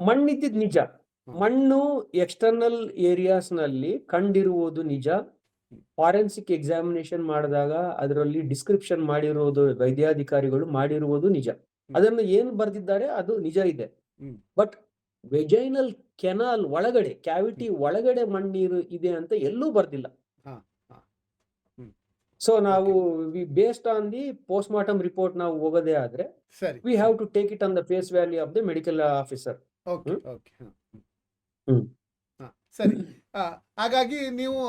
ಮಣ್ಣಿದ್ದಿದ್ ನಿಜ, ಮಣ್ಣು ಎಕ್ಸ್ಟರ್ನಲ್ ಏರಿಯಾಸ್ ನಲ್ಲಿ ಕಂಡಿರುವುದು ನಿಜ. ಫಾರೆನ್ಸಿಕ್ ಎಕ್ಸಾಮಿನೇಷನ್ ಮಾಡಿದಾಗ ಅದರಲ್ಲಿ ಡಿಸ್ಕ್ರಿಪ್ಷನ್ ಮಾಡಿರುವುದು ವೈದ್ಯಾಧಿಕಾರಿಗಳು ಮಾಡಿರುವುದು ನಿಜ. ಅದನ್ನು ಏನು ಬರ್ದಿದ್ದಾರೆ ಅದು ನಿಜ ಇದೆ. ಬಟ್ ವೆಜೈನಲ್ ಕೆನಾಲ್ ಒಳಗಡೆ, ಕ್ಯಾವಿಟಿ ಒಳಗಡೆ ಮಣ್ಣೀರು ಇದೆ ಅಂತ ಎಲ್ಲೂ ಬರ್ದಿಲ್ಲ. ಸೊ ನಾವು based on the post mortem report ನಾವು ಹೋಗೋದೇ ಆದ್ರೆ we have to take it on the face value of the medical officer. ಹಾ, ಸರಿ. ಹಾಗಾಗಿ ನೀವು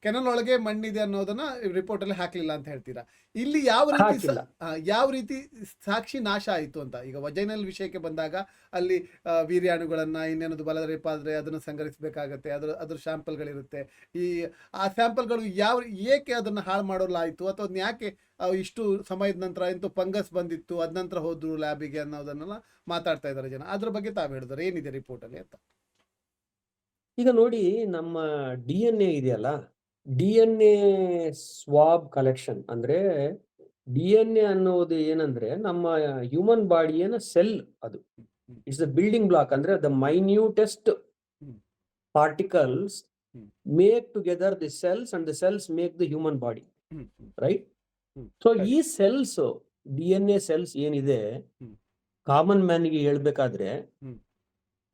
ಕೆನಲ್ ಒಳಗೆ ಮಣ್ಣಿದೆ ಅನ್ನೋದನ್ನ ರಿಪೋರ್ಟ್ ಅಲ್ಲಿ ಹಾಕ್ಲಿಲ್ಲ ಅಂತ ಹೇಳ್ತೀರಾ. ಇಲ್ಲಿ ಹಾಕಿಲ್ಲ. ಯಾವ ರೀತಿ ಸಾಕ್ಷಿ ನಾಶ ಆಯಿತು ಅಂತ? ಈಗ ವಜೈನಲ್ ವಿಷಯಕ್ಕೆ ಬಂದಾಗ ಅಲ್ಲಿ ವೀರ್ಯಾಣುಗಳನ್ನ ಇನ್ನೇನದು ಬಲರೇಪಾದ್ರೆ ಅದನ್ನು ಸಂಗ್ರಹಿಸಬೇಕಾಗತ್ತೆ, ಅದ್ರ ಸ್ಯಾಂಪಲ್ಗಳಿರುತ್ತೆ. ಈ ಆ ಸ್ಯಾಂಪಲ್ಗಳು ಏಕೆ ಅದನ್ನ ಹಾಳು ಮಾಡೋಲಾಯಿತು, ಅಥವಾ ಅದನ್ನ ಯಾಕೆ ಇಷ್ಟು ಸಮಯದ ನಂತರ ಎಂತೂ ಫಂಗಸ್ ಬಂದಿತ್ತು ಅದ ನಂತರ ಹೋದ್ರು ಲ್ಯಾಬಿಗೆ ಅನ್ನೋದನ್ನೆಲ್ಲ ಮಾತಾಡ್ತಾ ಇದ್ದಾರೆ ಜನ. ಅದ್ರ ಬಗ್ಗೆ ತಾವು ಹೇಳಿದ್ರೆ ಏನಿದೆ ರಿಪೋರ್ಟ್ ಅಲ್ಲಿ ಅಂತ? ಈಗ ನೋಡಿ, ನಮ್ಮ DNA ಇದೆಯಲ್ಲ, DNA ಸ್ವಾಬ್ ಕಲೆಕ್ಷನ್ ಅಂದ್ರೆ, DNA ಅನ್ನೋದು ಏನಂದ್ರೆ ನಮ್ಮ ಹ್ಯೂಮನ್ ಬಾಡಿಯನ ಸೆಲ್. ಅದು ಇಟ್ಸ್ ದ ಬಿಲ್ಡಿಂಗ್ ಬ್ಲಾಕ್. ಅಂದ್ರೆ the minutest particles make together the cells and the cells make the human body, right? So ಈ ಸೆಲ್ಸ್, DNA ಸೆಲ್ಸ್ ಏನಿದೆ, ಕಾಮನ್ ಮ್ಯಾನ್ಗೆ ಹೇಳ್ಬೇಕಾದ್ರೆ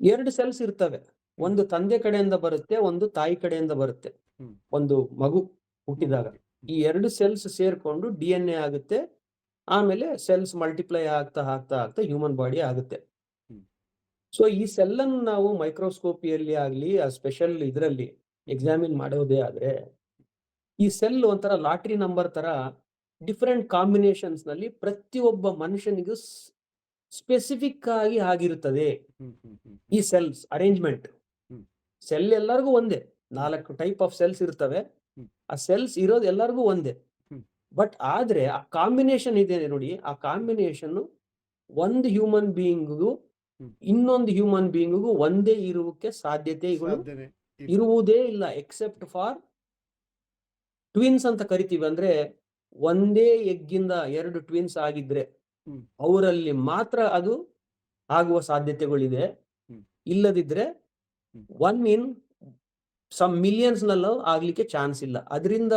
2 ಸೆಲ್ಸ್ ಇರ್ತವೆ. ಒಂದು ತಂದೆ ಕಡೆಯಿಂದ ಬರುತ್ತೆ, ಒಂದು ತಾಯಿ ಕಡೆಯಿಂದ ಬರುತ್ತೆ. ಒಂದು ಮಗು ಹುಟ್ಟಿದಾಗ ಈ 2 ಸೆಲ್ಸ್ ಸೇರ್ಕೊಂಡು DNA ಆಗುತ್ತೆ. ಆಮೇಲೆ ಸೆಲ್ಸ್ ಮಲ್ಟಿಪ್ಲೈ ಆಗ್ತಾ ಆಗ್ತಾ ಆಗ್ತಾ ಹ್ಯೂಮನ್ ಬಾಡಿ ಆಗುತ್ತೆ. ಸೊ ಈ ಸೆಲ್ ಅನ್ನು ನಾವು ಮೈಕ್ರೋಸ್ಕೋಪಿಯಲ್ಲಿ ಆಗ್ಲಿ, ಆ ಸ್ಪೆಷಲ್ ಇದರಲ್ಲಿ ಎಕ್ಸಾಮಿನ್ ಮಾಡೋದೇ ಆದ್ರೆ, ಈ ಸೆಲ್ ಒಂಥರ ಲಾಟ್ರಿ ನಂಬರ್ ತರ ಡಿಫರೆಂಟ್ ಕಾಂಬಿನೇಷನ್ಸ್ ನಲ್ಲಿ ಪ್ರತಿಯೊಬ್ಬ ಮನುಷ್ಯನಿಗೂ ಸ್ಪೆಸಿಫಿಕ್ ಆಗಿ ಆಗಿರುತ್ತದೆ. ಈ ಸೆಲ್ಸ್ ಅರೇಂಜ್ಮೆಂಟ್, ಸೆಲ್ ಎಲ್ಲರಿಗೂ ಒಂದೇ, 4 ಟೈಪ್ ಆಫ್ ಸೆಲ್ಸ್ ಇರ್ತವೆ. ಆ ಸೆಲ್ಸ್ ಇರೋದು ಎಲ್ಲರಿಗೂ ಒಂದೇ. ಬಟ್ ಆದ್ರೆ ಆ ಕಾಂಬಿನೇಷನ್ ಇದೆ ನೋಡಿ, ಆ ಕಾಂಬಿನೇಷನ್ ಒಂದು ಹ್ಯೂಮನ್ ಬೀಯಿಂಗ್ಗೂ ಇನ್ನೊಂದು ಹ್ಯೂಮನ್ ಬೀಯಿಂಗ್ಗೂ ಒಂದೇ ಇರುವುದಕ್ಕೆ ಸಾಧ್ಯತೆಗಳು ಇರುವುದೇ ಇಲ್ಲ, ಎಕ್ಸೆಪ್ಟ್ ಫಾರ್ ಟ್ವಿನ್ಸ್ ಅಂತ ಕರಿತೀವಿ. ಅಂದ್ರೆ ಒಂದೇ ಎಗ್ಗಿಂದ 2 ಟ್ವಿನ್ಸ್ ಆಗಿದ್ರೆ ಅವರಲ್ಲಿ ಮಾತ್ರ ಅದು ಆಗುವ ಸಾಧ್ಯತೆಗಳಿದೆ. ಇಲ್ಲದಿದ್ರೆ 1 in some millions ನಲ್ಲೂ ಆಗ್ಲಿಕ್ಕೆ ಚಾನ್ಸ್ ಇಲ್ಲ. ಅದರಿಂದ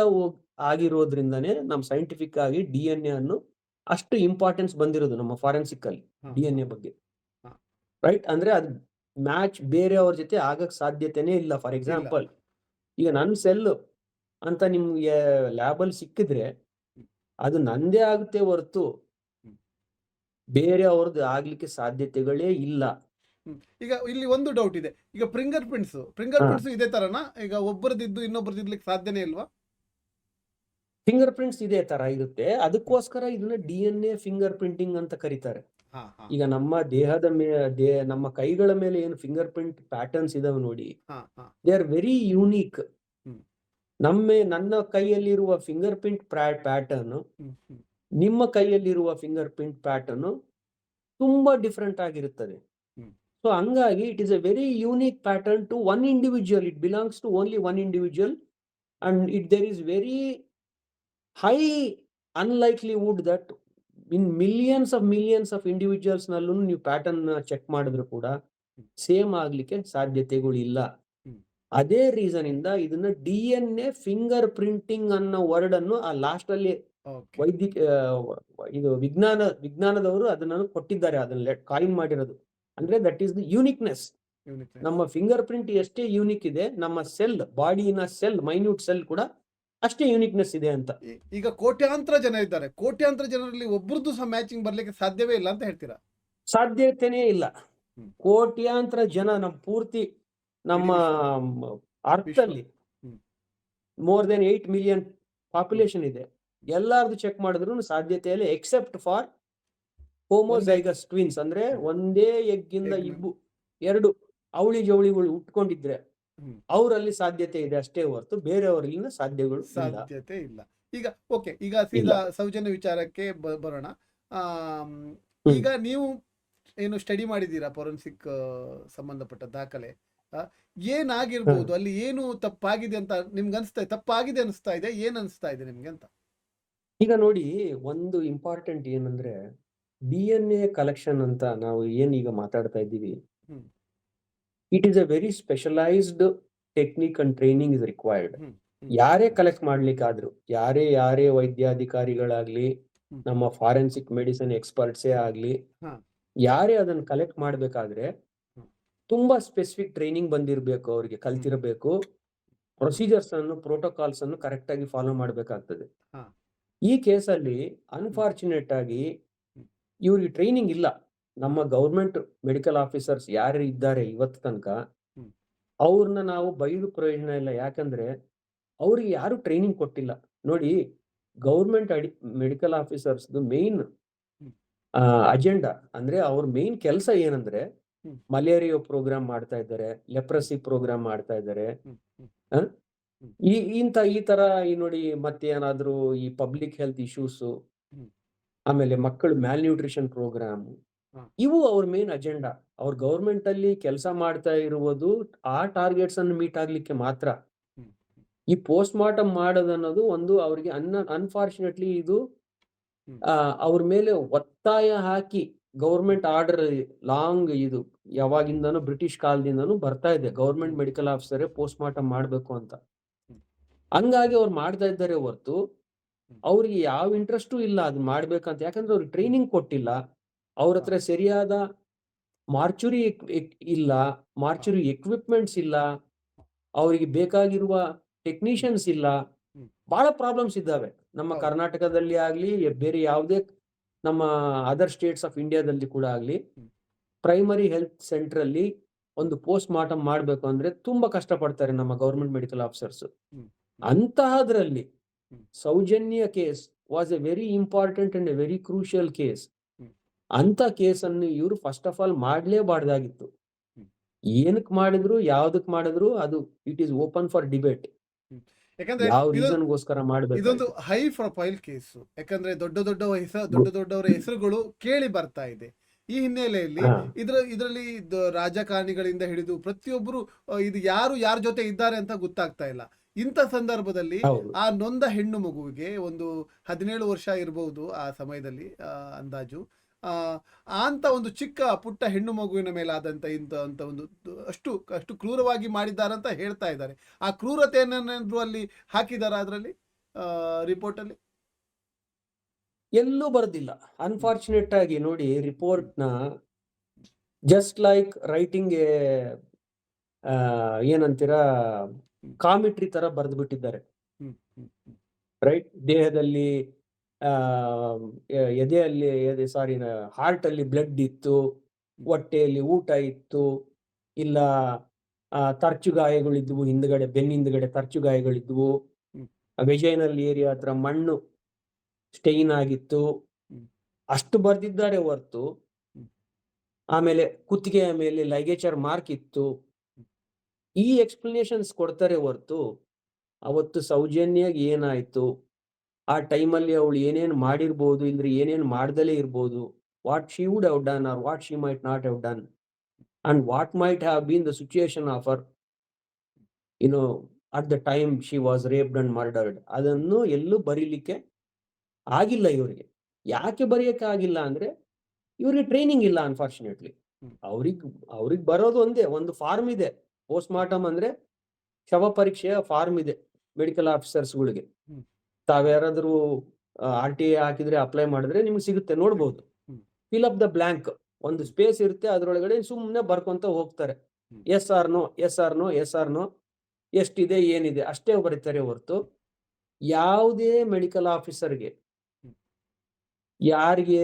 ಆಗಿರೋದ್ರಿಂದಾನೇ ನಮ್ ಸೈಂಟಿಫಿಕ್ ಆಗಿ DNA ಅನ್ನು ಅಷ್ಟು ಇಂಪಾರ್ಟೆನ್ಸ್ ಬಂದಿರೋದು ನಮ್ಮ ಫಾರೆನ್ಸಿಕ್ ಅಲ್ಲಿ DNA ಬಗ್ಗೆ, ರೈಟ್? ಅಂದ್ರೆ ಅದು ಮ್ಯಾಚ್ ಬೇರೆಯವ್ರ ಜೊತೆ ಆಗಕ್ ಸಾಧ್ಯತೆನೇ ಇಲ್ಲ. ಫಾರ್ ಎಕ್ಸಾಂಪಲ್, ಈಗ ನನ್ನ ಸೆಲ್ ಅಂತ ನಿಮ್ಗೆ ಲ್ಯಾಬ್ ಅಲ್ಲಿ ಸಿಕ್ಕಿದ್ರೆ ಅದು ನಂದೇ ಆಗುತ್ತೆ ಹೊರತು ಬೇರೆ ಅವ್ರದ್ದು ಆಗ್ಲಿಕ್ಕೆ ಸಾಧ್ಯತೆಗಳೇ ಇಲ್ಲ. ಈಗ ಇಲ್ಲಿ ಒಂದು ಡೌಟ್ ಇದೆ. ಈಗ ಫಿಂಗರ್ ಪ್ರಿಂಟ್ಸ್ ಇದೇ ತರನಾ? ಈಗ ಒಬ್ಬರದಿದ್ದು ಇನ್ನೊಬ್ಬರದಿರ್ಲಿಕ್ಕೆ ಸಾಧ್ಯನೇ ಇಲ್ವಾ? ಫಿಂಗರ್ ಪ್ರಿಂಟ್ಸ್ ಇದೇ ತರ ಇರುತ್ತೆ. ಅದಕ್ಕೋಸ್ಕರ ಇದನ್ನ DNA ಫಿಂಗರ್ ಪ್ರಿಂಟಿಂಗ್ ಅಂತ ಕರೀತಾರೆ. ಈಗ ನಮ್ಮ ದೇಹದ ನಮ್ಮ ಕೈಗಳ ಮೇಲೆ ಏನು ಫಿಂಗರ್ ಪ್ರಿಂಟ್ ಪ್ಯಾಟರ್ನ್ಸ್ ಇದಾವೆ ನೋಡಿ, ದೇ ಆರ್ ವೆರಿ ಯೂನಿಕ್. ನನ್ನ ಕೈಯಲ್ಲಿರುವ ಫಿಂಗರ್ ಪ್ರಿಂಟ್ ಪ್ಯಾಟರ್ನ್ ನಿಮ್ಮ ಕೈಯಲ್ಲಿರುವ ಫಿಂಗರ್ ಪ್ರಿಂಟ್ ಪ್ಯಾಟರ್ನ್ ತುಂಬಾ ಡಿಫ್ರೆಂಟ್ ಆಗಿರುತ್ತದೆ. ಸೊ ಹಂಗಾಗಿ it is a very unique pattern to one individual. It belongs to only one individual and there is very high unlikelihood that in millions of individuals ನಲ್ಲೂ ನೀವು pattern check ಮಾಡಿದ್ರು ಕೂಡ same ಆಗ್ಲಿಕ್ಕೆ ಸಾಧ್ಯತೆಗಳು ಇಲ್ಲ. ಅದೇ ರೀಸನ್ ಇಂದ ಇದನ್ನ DNA ಫಿಂಗರ್ ಪ್ರಿಂಟಿಂಗ್ ಅನ್ನೋ ವರ್ಡ್ ಅನ್ನು ಆ ಲಾಸ್ಟ್ ಅಲ್ಲಿ ಇದು ವಿಜ್ಞಾನದವರು ಅದನ್ನು ಕೊಟ್ಟಿದ್ದಾರೆ, ಅದನ್ನ ಕಾಯಿನ್ ಮಾಡಿರೋದು. ಅಂದ್ರೆ ದಟ್ ಈಸ್ ದಿ ಯೂನಿಕ್ನೆಸ್. ನಮ್ಮ ಫಿಂಗರ್ ಪ್ರಿಂಟ್ ಎಷ್ಟೇ ಯೂನಿಕ್ ಇದೆ, ನಮ್ಮ ಸೆಲ್, ಬಾಡಿನ ಸೆಲ್, ಮೈನ್ಯೂಟ್ ಸೆಲ್ ಕೂಡ ಅಷ್ಟೇ ಯೂನಿಕ್ನೆಸ್ ಇದೆ ಅಂತ. ಈಗ ಕೋಟ್ಯಾಂತರ ಜನ ಇದ್ದಾರೆ, ಕೋಟ್ಯಾಂತರ ಜನರಲ್ಲಿ ಒಬ್ಬರದ್ದು ಸಹ ಮ್ಯಾಚಿಂಗ್ ಬರ್ಲಿಕ್ಕೆ ಸಾಧ್ಯವೇ ಇಲ್ಲ ಅಂತ ಹೇಳ್ತೀರಾ? ಸಾಧ್ಯತೆನೇ ಇಲ್ಲ. ಕೋಟ್ಯಾಂತರ ಜನ ನಮ್ಮ ಅರ್ಥಲ್ಲಿ ಮೋರ್ ದೆನ್ 8 million ಪಾಪ್ಯುಲೇಷನ್ ಇದೆ. ಎಲ್ಲಾರ್ದು ಚೆಕ್ ಮಾಡಿದ್ರು ಸಾಧ್ಯತೆ ಇಲ್ಲ, ಎಕ್ಸೆಪ್ಟ್ ಫಾರ್ ಹೋಮೋಜೈಗಸ್ ಟ್ವಿನ್ಸ್. ಅಂದ್ರೆ ಒಂದೇ ಎಗ್ಗಿಂದ 2 ಅವಳಿ ಜವಳಿಗಳು ಉಟ್ಕೊಂಡಿದ್ರೆ ಅವರಲ್ಲಿ ಸಾಧ್ಯತೆ ಇದೆ ಅಷ್ಟೇ ಹೊರತು ಬೇರೆಯವರಲ್ಲಿ ಸಾಧ್ಯತೆ ಇಲ್ಲ. ಈಗ ಸೀದಾ ಸೌಜನ್ಯ ವಿಚಾರಕ್ಕೆ ಬರೋಣ. ಈಗ ನೀವು ಏನು ಸ್ಟಡಿ ಮಾಡಿದ್ದೀರಾ ಫೋರೆನ್ಸಿಕ್ ಸಂಬಂಧಪಟ್ಟ ದಾಖಲೆ, ಏನಾಗಿರ್ಬೋದು ಅಲ್ಲಿ, ಏನು ತಪ್ಪಾಗಿದೆ ಅಂತ ನಿಮ್ಗೆ ಅನಿಸ್ತಾ ಇದೆ? ತಪ್ಪಾಗಿದೆ ಅನಿಸ್ತಾ ಇದೆ, ಏನ್ ಅನಿಸ್ತಾ ಇದೆ ನಿಮ್ಗೆ ಅಂತ? ಈಗ ನೋಡಿ, ಒಂದು ಇಂಪಾರ್ಟೆಂಟ್ ಏನಂದ್ರೆ DNA ಕಲೆಕ್ಷನ್ ಅಂತ ನಾವು ಏನೀಗ ಮಾತಾಡ್ತಾ ಇದ್ದೀವಿ, it is a very specialised technique and training is required. ಯಾರೇ ಕಲೆಕ್ಟ್ ಮಾಡ್ಲಿಕ್ಕಾದ್ರು, ಯಾರೇ ವೈದ್ಯಾಧಿಕಾರಿಗಳಾಗ್ಲಿ, ನಮ್ಮ ಫಾರೆನ್ಸಿಕ್ ಮೆಡಿಸಿನ್ ಎಕ್ಸ್ಪರ್ಟ್ಸೇ ಆಗ್ಲಿ, ಯಾರೇ ಅದನ್ನ ಕಲೆಕ್ಟ್ ಮಾಡ್ಬೇಕಾದ್ರೆ ತುಂಬಾ ಸ್ಪೆಸಿಫಿಕ್ ಟ್ರೈನಿಂಗ್ ಬಂದಿರ್ಬೇಕು, ಅವ್ರಿಗೆ ಕಲ್ತಿರ್ಬೇಕು, ಪ್ರೊಸೀಜರ್ಸ್ ಅನ್ನು, ಪ್ರೋಟೋಕಾಲ್ಸ್ ಅನ್ನು ಕರೆಕ್ಟ್ ಆಗಿ ಫಾಲೋ ಮಾಡ್ಬೇಕಾಗ್ತದೆ. ಈ ಕೇಸಲ್ಲಿ ಅನ್ಫಾರ್ಚುನೇಟ್ ಆಗಿ ಇವ್ರಿಗೆ ಟ್ರೈನಿಂಗ್ ಇಲ್ಲ. ನಮ್ಮ ಗೌರ್ಮೆಂಟ್ ಮೆಡಿಕಲ್ ಆಫೀಸರ್ಸ್ ಯಾರು ಇದ್ದಾರೆ ಇವತ್ತು ತನಕ ಅವ್ರನ್ನ ನಾವು ಬೈದು ಪ್ರಯೋಜನ ಇಲ್ಲ. ಯಾಕಂದ್ರೆ ಅವ್ರಿಗೆ ಯಾರು ಟ್ರೈನಿಂಗ್ ಕೊಟ್ಟಿಲ್ಲ. ನೋಡಿ, ಗವರ್ನಮೆಂಟ್ ಮೆಡಿಕಲ್ ಆಫೀಸರ್ಸ್‌ದು ಮೇನ್ ಹ್ಮ್. ಅಜೆಂಡಾ ಅಂದ್ರೆ ಅವ್ರ ಮೇನ್ ಕೆಲಸ ಏನಂದ್ರೆ ಹ್ಮ್. ಮಲೇರಿಯಾ ಪ್ರೋಗ್ರಾಮ್ ಮಾಡ್ತಾ ಇದ್ದಾರೆ, ಲೆಪ್ರಸಿ ಪ್ರೋಗ್ರಾಮ್ ಮಾಡ್ತಾ ಇದ್ದಾರೆ. ಹ್ಮ್. ಹ್ಮ್. ಆ? ಹ್ಮ್. ಈ ತರ ನೋಡಿ ಮತ್ತೇನಾದ್ರೂ ಈ ಪಬ್ಲಿಕ್ ಹೆಲ್ತ್ ಇಶ್ಯೂಸು, ಹ್ಮ್. ಆಮೇಲೆ ಮಕ್ಕಳು ಮ್ಯಾಲ್ ನ್ಯೂಟ್ರಿಷನ್ ಪ್ರೋಗ್ರಾಮ್, ಹಾ. ಇವು ಅವ್ರ ಮೇನ್ ಅಜೆಂಡಾ. ಅವ್ರ ಗವರ್ನಮೆಂಟ್ ಅಲ್ಲಿ ಕೆಲಸ ಮಾಡ್ತಾ ಇರುವುದು ಆ ಟಾರ್ಗೆಟ್ಸ್ ಅನ್ನು ಮೀಟ್ ಆಗ್ಲಿಕ್ಕೆ ಮಾತ್ರ. ಹ್ಮ್. ಈ ಪೋಸ್ಟ್ ಮಾರ್ಟಮ್ ಮಾಡೋದನ್ನೋದು ಒಂದು ಅವ್ರಿಗೆ ಅನ್ಫಾರ್ಚುನೇಟ್ಲಿ ಇದು ಹ್ಮ್. ಅವ್ರ ಮೇಲೆ ಒತ್ತಾಯ ಹಾಕಿ ಗವರ್ನಮೆಂಟ್ ಆರ್ಡರ್ ಲಾಂಗ್ ಇದು ಯಾವಾಗಿಂದನೂ ಬ್ರಿಟಿಷ್ ಕಾಲದಿಂದನೂ ಬರ್ತಾ ಇದೆ. ಗವರ್ನಮೆಂಟ್ ಹ್ಮ್. ಮೆಡಿಕಲ್ ಆಫೀಸರೇ ಪೋಸ್ಟ್ ಮಾರ್ಟಮ್ ಮಾಡ್ಬೇಕು ಅಂತ. ಹ್ಮ್. ಹಂಗಾಗಿ ಅವ್ರು ಮಾಡ್ತಾ ಇದ್ದಾರೆ ಹೊರತು ಹ್ಮ್. ಅವ್ರಿಗೆ ಯಾವ ಇಂಟ್ರೆಸ್ಟು ಇಲ್ಲ ಅದ್ ಮಾಡ್ಬೇಕಂತ. ಯಾಕಂದ್ರೆ ಅವ್ರಿಗೆ ಟ್ರೈನಿಂಗ್ ಕೊಟ್ಟಿಲ್ಲ. ಅವ್ರ ಹಾ. ಹತ್ರ ಸರಿಯಾದ ಮಾರ್ಚುರಿ ಇಲ್ಲ, ಹಾ. ಮಾರ್ಚುರಿ ಎಕ್ವಿಪ್ಮೆಂಟ್ಸ್ ಇಲ್ಲ, ಅವರಿಗೆ ಬೇಕಾಗಿರುವ ಹ್ಮ್. ಟೆಕ್ನಿಷಿಯನ್ಸ್ ಇಲ್ಲ. ಹ್ಮ್. ಬಹಳ ಪ್ರಾಬ್ಲಮ್ಸ್ ಇದ್ದಾವೆ. ನಮ್ಮ ಹೌದು. ಕರ್ನಾಟಕದಲ್ಲಿ ಆಗ್ಲಿ, ಬೇರೆ ಯಾವುದೇ ನಮ್ಮ ಅದರ್ ಸ್ಟೇಟ್ಸ್ ಆಫ್ ಇಂಡಿಯಾದಲ್ಲಿ ಕೂಡ ಆಗ್ಲಿ, ಹ್ಮ್. ಪ್ರೈಮರಿ ಹೆಲ್ತ್ ಸೆಂಟರ್ ಅಲ್ಲಿ ಹ್ಮ್. ಒಂದು ಪೋಸ್ಟ್ ಮಾರ್ಟಮ್ ಮಾಡ್ಬೇಕು ಅಂದ್ರೆ ತುಂಬಾ ಕಷ್ಟಪಡ್ತಾರೆ ನಮ್ಮ ಗವರ್ನಮೆಂಟ್ ಮೆಡಿಕಲ್ ಆಫೀಸರ್ಸ್. ಹ್ಮ್. ಅಂತಹದ್ರಲ್ಲಿ hmm. Soujanya case was a very important and a very crucial case. Hmm. ಅಂತ ಕೇಸನ್ನು ಇವರು ಫಸ್ಟ್ ಆಫ್ ಆಲ್ ಮಾಡ್ಲೇಬಾರ್ದಾಗಿತ್ತು. ಹ್ಮ್. ಏನಕ್ಕೆ ಮಾಡಿದ್ರು, ಯಾವ್ದಕ್ ಮಾಡಿದ್ರು, ಅದು it is open for debate. Hmm. ಯಾಕಂದ್ರೆ ಯಾವ ಇದೊಂದು ರೀಸನ್ಗೋಸ್ಕರ ಇದೊಂದು ಮಾಡ್ಬೇಕಾಯ್ತು. High profile case. ಯಾಕಂದ್ರೆ ಗೊ- ದೊಡ್ಡವರ ಹೆಸರುಗಳು ಕೇಳಿ ಬರ್ತಾ ಇದೆ. ಈ ಹಿನ್ನೆಲೆಯಲ್ಲಿ ಹಾ, ಇದರಲ್ಲಿ ರಾಜಕಾರಣಿಗಳಿಂದ ಹಿಡಿದು ಪ್ರತಿಯೊಬ್ಬರು ಇದು ಯಾರ ಜೊತೆ ಇದ್ದಾರೆ ಅಂತ ಗೊತ್ತಾಗ್ತಾ ಇಲ್ಲ. ಇಂಥ ಸಂದರ್ಭದಲ್ಲಿ ಹೌದು. ಆ ನೊಂದ ಹೆಣ್ಣು ಮಗುವಿಗೆ ಒಂದು 17 ವರ್ಷ ಇರಬಹುದು ಆ ಸಮಯದಲ್ಲಿ, ಅಂದಾಜು. ಆ ಅಂತ ಒಂದು ಚಿಕ್ಕ ಪುಟ್ಟ ಹೆಣ್ಣು ಮಗುವಿನ ಮೇಲಾದಂತ ಅಂತ ಒಂದು ಅಷ್ಟು ಕ್ರೂರವಾಗಿ ಮಾಡಿದ್ದಾರಂತ ಹೇಳ್ತಾ ಇದ್ದಾರೆ. ಆ ಕ್ರೂರತೆಯನ್ನೇನಾದ್ರೂ ಅಲ್ಲಿ ಹಾಕಿದಾರ ಅದರಲ್ಲಿ, ರಿಪೋರ್ಟ್ ಅಲ್ಲಿ? ಎಲ್ಲೂ ಬರೆದಿಲ್ಲ. ಹ್ಮ್. ಅನ್ಫಾರ್ಚುನೇಟ್ ಆಗಿ ನೋಡಿ, ರಿಪೋರ್ಟ್ ಹ್ಮ್. ನ ಜಸ್ಟ್ ಲೈಕ್ ರೈಟಿಂಗ್ ಎ ಏನಂತೀರಾ, ಹ್ಮ್. ಕಾಮಿಟ್ರಿ ತರ ಬರೆದು ಬಿಟ್ಟಿದ್ದಾರೆ. ಹ್ಮ್. ಹ್ಮ್. ಹ್ಮ್. ರೈಟ್, ದೇಹದಲ್ಲಿ ಆ ಎದೆಯಲ್ಲಿ ಸಾರಿ ಹಾರ್ಟ್ ಅಲ್ಲಿ ಬ್ಲಡ್ ಇತ್ತು, ಹ್ಮ್. ಹೊಟ್ಟೆಯಲ್ಲಿ ಊಟ ಇತ್ತು, ಇಲ್ಲ ತರ್ಚು ಗಾಯಗಳಿದ್ವು, ಹಿಂದ್ಗಡೆ ಬೆನ್ನಿಂದ್ಗಡೆ ತರ್ಚು ಗಾಯಗಳಿದ್ವು, ಹ್ಮ್. ವೆಜೈನಲ್ ಏರಿಯಾ ಹತ್ರ ಮಣ್ಣು ಸ್ಟೈನ್ ಆಗಿತ್ತು. ಹ್ಮ್. ಅಷ್ಟು ಬರ್ದಿದ್ದಾರೆ ಹೊರ್ತು, ಹ್ಮ್. ಆಮೇಲೆ ಕುತ್ತಿಗೆಯ ಮೇಲೆ ಲೈಗೇಚರ್ ಮಾರ್ಕ್ ಇತ್ತು, ಹ್ಮ್. ಈ ಎಕ್ಸ್ಪ್ಲನೇಷನ್ಸ್ ಕೊಡ್ತಾರೆ ಹೊರ್ತು ಅವತ್ತು ಸೌಜನ್ಯಗ್ ಏನಾಯ್ತು, ಆ ಟೈಮಲ್ಲಿ ಅವಳು ಏನೇನ್ ಮಾಡಿರ್ಬೋದು, ಇಲ್ದ್ರೆ ಏನೇನ್ ಮಾಡ್ದಲೇ ಇರ್ಬೋದು, what she would have done or what she might not have done, and what might have been the situation of her no at the time she was raped and murdered, ಅದನ್ನು ಎಲ್ಲೂ ಬರೀಲಿಕ್ಕೆ ಆಗಿಲ್ಲ ಇವರಿಗೆ. ಯಾಕೆ ಬರೆಯಕ್ಕೆ ಆಗಿಲ್ಲ ಅಂದ್ರೆ ಇವ್ರಿಗೆ ಟ್ರೈನಿಂಗ್ ಇಲ್ಲ ಅನ್ಫಾರ್ಚುನೇಟ್ಲಿ. ಹ್ಮ್. ಅವ್ರಿಗ್ ಅವ್ರಿಗ್ ಬರೋದು ಒಂದೇ ಒಂದು ಫಾರ್ಮ್ ಇದೆ. ಪೋಸ್ಟ್ ಮಾರ್ಟಮ್ ಅಂದ್ರೆ ಶವ ಪರೀಕ್ಷೆಯ ಫಾರ್ಮ್ ಇದೆ ಮೆಡಿಕಲ್ ಆಫೀಸರ್ಸ್‌ಗಳಿಗೆ. ಹ್ಮ್. ತಾವ್ಯಾರಾದ್ರೂ RTI ಹಾಕಿದ್ರೆ ಅಪ್ಲೈ ಮಾಡಿದ್ರೆ ನಿಮ್ಗೆ ಸಿಗುತ್ತೆ, ನೋಡ್ಬೋದು. Hmm. Fill up the blank ಒಂದು ಹ್ಮ್. ಸ್ಪೇಸ್ ಇರುತ್ತೆ, ಅದ್ರೊಳಗಡೆ ಸುಮ್ನೆ ಬರ್ಕೊಂತ ಹೋಗ್ತಾರೆ. Hmm. Yes or no, yes or no, yes or no, ಎಷ್ಟಿದೆ ಏನಿದೆ ಅಷ್ಟೇ ಬರೀತಾರೆ ಹೊರತು ಯಾವುದೇ ಮೆಡಿಕಲ್ ಆಫೀಸರ್‌ಗೆ ಹ್ಮ್. ಯಾರಿಗೆ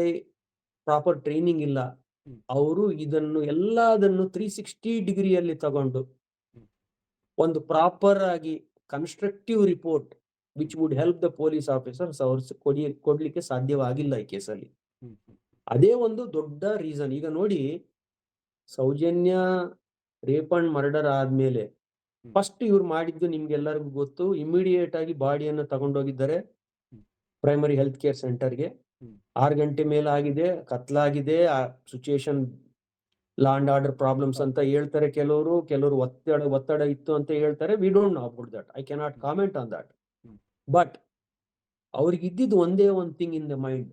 ಪ್ರಾಪರ್ ಟ್ರೈನಿಂಗ್ ಇಲ್ಲ, ಹ್ಮ್. ಅವರು ಇದನ್ನು ಎಲ್ಲದನ್ನು 360 ಡಿಗ್ರಿಯಲ್ಲಿ ತಗೊಂಡು ಹ್ಮ್. ಒಂದು ಪ್ರಾಪರ್ ಆಗಿ constructive report which wood help the police officers ಅವ್ರು ಕೊಡ್ಲಿಕ್ಕೆ ಸಾಧ್ಯವಾಗಿಲ್ಲ ಈ ಕೇಸಲ್ಲಿ. ಹ್ಮ್. ಹ್ಮ್. ಅದೇ ಒಂದು ದೊಡ್ಡ ರೀಸನ್. ಈಗ ನೋಡಿ, ಸೌಜನ್ಯ ರೇಪ್ ಅಂಡ್ ಮರ್ಡರ್ ಆದ್ಮೇಲೆ ಹ್ಮ್. ಫಸ್ಟ್ ಇವ್ರು ಮಾಡಿದ್ದು ನಿಮ್ಗೆಲ್ಲರಿಗೂ ಗೊತ್ತು. ಇಮಿಡಿಯೇಟ್ ಆಗಿ ಬಾಡಿಯನ್ನು ತಗೊಂಡೋಗಿದ್ದಾರೆ ಹ್ಮ್. ಪ್ರೈಮರಿ ಹೆಲ್ತ್ ಕೇರ್ ಸೆಂಟರ್ಗೆ. ಹ್ಮ್. 6 ಗಂಟೆ ಮೇಲಾಗಿದೆ, ಕತ್ಲಾಗಿದೆ, ಆ situation law and order problems ಹೌದು. ಅಂತ ಹೇಳ್ತಾರೆ ಕೆಲವರು ಒತ್ತಡ ಇತ್ತು ಅಂತ ಹೇಳ್ತಾರೆ. We don't know about that, I cannot hmm. Comment on that. Hmm. But ಅವ್ರಿಗೆ ಇದ್ದಿದ್ದು ಒಂದೇ ಒಂದು ಥಿಂಗ್ ಇನ್ ದ ಮೈಂಡ್,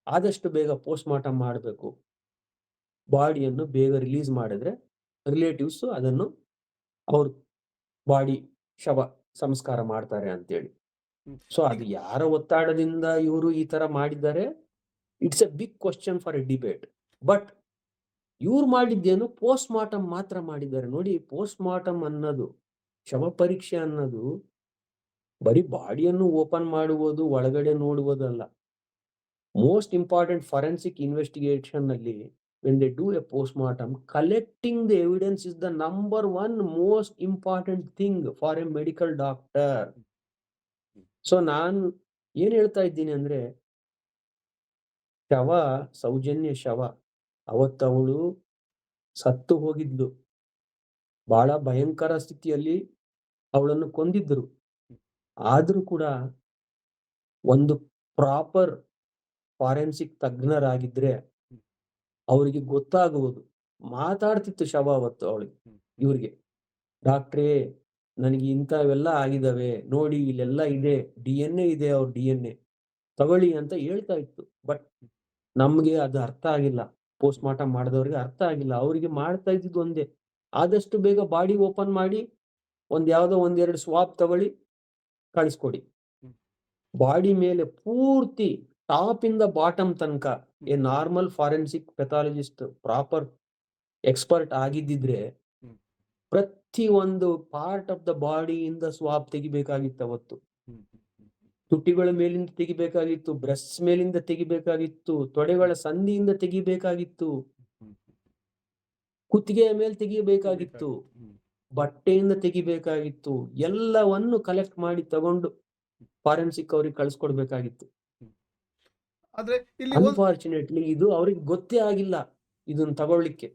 ಆದಷ್ಟು ಬೇಗ ಪೋಸ್ಟ್ ಮಾರ್ಟಮ್ ಮಾಡಬೇಕು, ಬಾಡಿಯನ್ನು ಬೇಗ ರಿಲೀಸ್ ಮಾಡಿದ್ರೆ ರಿಲೇಟಿವ್ಸ್ ಅದನ್ನು ಅವ್ರ ಬಾಡಿ ಶವ ಸಂಸ್ಕಾರ ಮಾಡ್ತಾರೆ ಅಂತೇಳಿ. ಹ್ಮ್. ಸೊ ಈಗ ಅದು ಯಾರ ಒತ್ತಡದಿಂದ ಇವರು ಈ ತರ ಮಾಡಿದ್ದಾರೆ, it's a big question for a debate. But ಇವ್ರು ಮಾಡಿದ್ದೇನು, ಪೋಸ್ಟ್ ಮಾರ್ಟಮ್ ಮಾತ್ರ ಮಾಡಿದ್ದಾರೆ. ನೋಡಿ, ಪೋಸ್ಟ್ ಮಾರ್ಟಮ್ ಅನ್ನೋದು, ಶವ ಪರೀಕ್ಷೆ ಅನ್ನೋದು ಬರೀ ಬಾಡಿಯನ್ನು ಓಪನ್ ಮಾಡುವುದು, ಒಳಗಡೆ ನೋಡುವುದಲ್ಲ. ಮೋಸ್ಟ್ ಇಂಪಾರ್ಟೆಂಟ್ ಫಾರೆನ್ಸಿಕ್ ಇನ್ವೆಸ್ಟಿಗೇಷನ್ ಅಲ್ಲಿ when they do a postmortem, collecting the evidence is the number one most important thing for a medical doctor. So ನಾನು ಏನ್ ಹೇಳ್ತಾ ಇದ್ದೀನಿ ಅಂದ್ರೆ, ಶವ, ಸೌಜನ್ಯ ಶವ, ಅವಳು ಸತ್ತು ಹೋಗಿದ್ಲು. ಬಹಳ ಭಯಂಕರ ಸ್ಥಿತಿಯಲ್ಲಿ ಅವಳನ್ನು ಕೊಂದಿದ್ರು. ಆದ್ರೂ ಕೂಡ ಒಂದು ಪ್ರಾಪರ್ ಫಾರೆನ್ಸಿಕ್ ತಜ್ಞರಾಗಿದ್ರೆ ಅವರಿಗೆ ಗೊತ್ತಾಗುವುದು. ಮಾತಾಡ್ತಿತ್ತು ಶವ ಅವತ್ತು ಅವಳಿಗೆ, ಇವ್ರಿಗೆ, ಡಾಕ್ಟ್ರೇ ನನಗೆ ಇಂಥವೆಲ್ಲ ಆಗಿದಾವೆ ನೋಡಿ, ಇಲ್ಲೆಲ್ಲ ಇದೆ, DNA ಇದೆ, ಅವ್ರ DNA ತಗೊಳ್ಳಿ ಅಂತ ಹೇಳ್ತಾ ಇತ್ತು. ಬಟ್ ನಮ್ಗೆ ಅದು ಅರ್ಥ ಆಗಿಲ್ಲ, ಪೋಸ್ಟ್ ಮಾರ್ಟಮ್ ಮಾಡಿದವ್ರಿಗೆ ಅರ್ಥ ಆಗಿಲ್ಲ. ಅವರಿಗೆ ಮಾಡ್ತಾ ಇದ್ದಿದ್ದು ಒಂದೇ, ಆದಷ್ಟು ಬೇಗ ಬಾಡಿ ಓಪನ್ ಮಾಡಿ ಯಾವ್ದೋ ಒಂದೆರಡು ಸ್ವಾಬ್ ತಗೊಳ್ಳಿ ಕಳಿಸ್ಕೊಡಿ. ಬಾಡಿ ಮೇಲೆ ಪೂರ್ತಿ ಟಾಪ್ ಇಂದ ಬಾಟಮ್ ತನಕ a normal forensic pathologist proper expert ಆಗಿದ್ದಿದ್ರೆ ಪ್ರತಿ ಒಂದು ಪಾರ್ಟ್ ಆಫ್ ದ ಬಾಡಿಯಿಂದ ಸ್ವಾಬ್ ತೆಗಿಬೇಕಾಗಿತ್ತು. ಅವತ್ತು ತುಟಿಗಳ ಮೇಲಿಂದ ತೆಗಿಬೇಕಾಗಿತ್ತು, ಬ್ರೆಸ್ಟ್ ಮೇಲಿಂದ ತೆಗಿಬೇಕಾಗಿತ್ತು, ತೊಡೆಗಳ ಸಂಧಿಯಿಂದ ತೆಗಿಬೇಕಾಗಿತ್ತು, ಕುತ್ತಿಗೆಯ ಮೇಲೆ ತೆಗಿಬೇಕಾಗಿತ್ತು, ಬಟ್ಟೆಯಿಂದ ತೆಗಿಬೇಕಾಗಿತ್ತು. ಎಲ್ಲವನ್ನು ಕಲೆಕ್ಟ್ ಮಾಡಿ ತಗೊಂಡು ಫಾರೆನ್ಸಿಕ್ ಅವ್ರಿಗೆ ಕಳ್ಸಿಕೊಡ್ಬೇಕಾಗಿತ್ತು. ಆದ್ರೆ ಇಲ್ಲಿ ಅನ್ಫಾರ್ಚುನೇಟ್ಲಿ ಇದು ಅವ್ರಿಗೆ ಗೊತ್ತೇ ಆಗಿಲ್ಲ ಇದನ್ನ ತಗೊಳ್ಳಿಕ್ಕೆ.